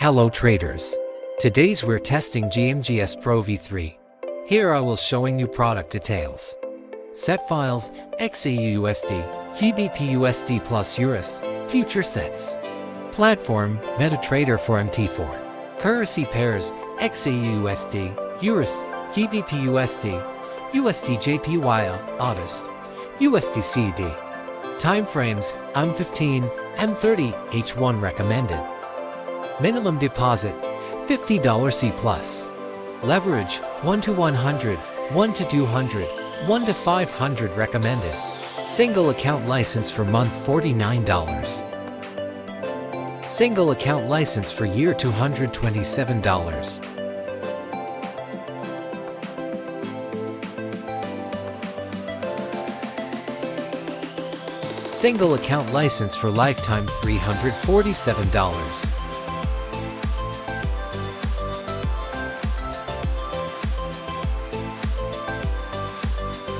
Hello traders. Today's we're testing GMGS PRO V3. Here I will showing you product details. Set files, XAUUSD, GBPUSD plus EURUSD, future sets. Platform, MetaTrader for MT4. Currency pairs, XAUUSD, EURUSD, GBPUSD, USD/JPY/AUDUSD, USD/CUD. Timeframes, M15, M30, H1 recommended. Minimum deposit, $50 C+. Leverage, 1 to 100, 1 to 200, 1 to 500 recommended. Single account license for month $49. Single account license for year $227. Single account license for lifetime $347.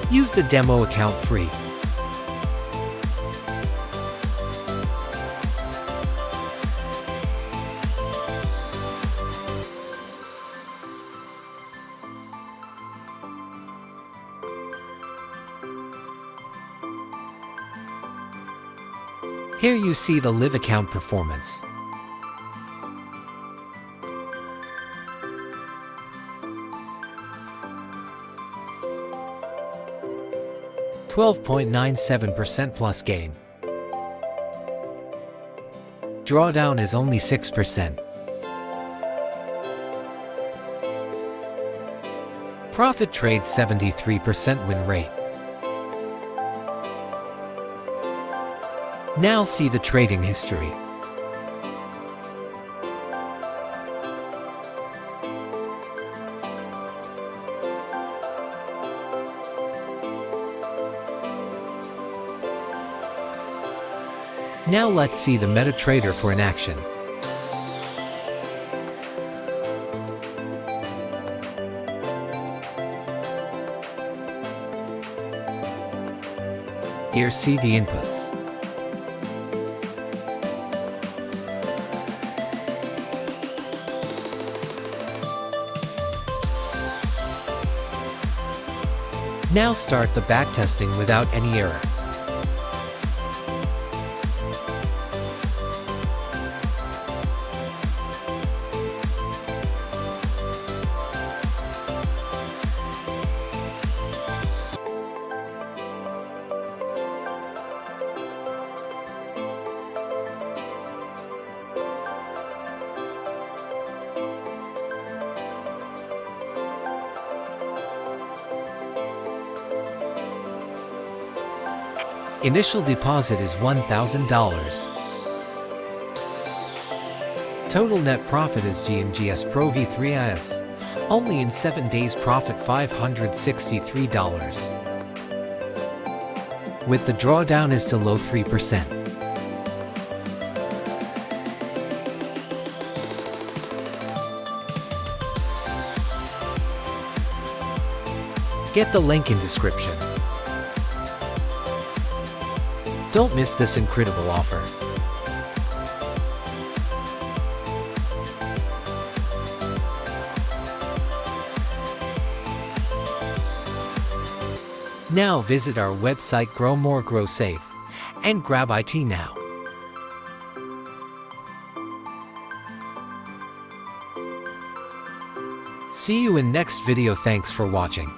Use the demo account free. Here you see the live account performance. $12.97% plus gain. Drawdown is only 6%. Profit trade 73% win rate. Now see the trading history. Now let's see the MetaTrader for in action. Here see the inputs. Now start the backtesting without any error. Initial deposit is $1,000. Total net profit is GMGS PRO V3 EA. Only in 7 days profit $563. With the drawdown is to low 3%. Get the link in description. Don't miss this incredible offer. Now visit our website Grow More Grow Safe and grab IT now. See you in next video. Thanks for watching.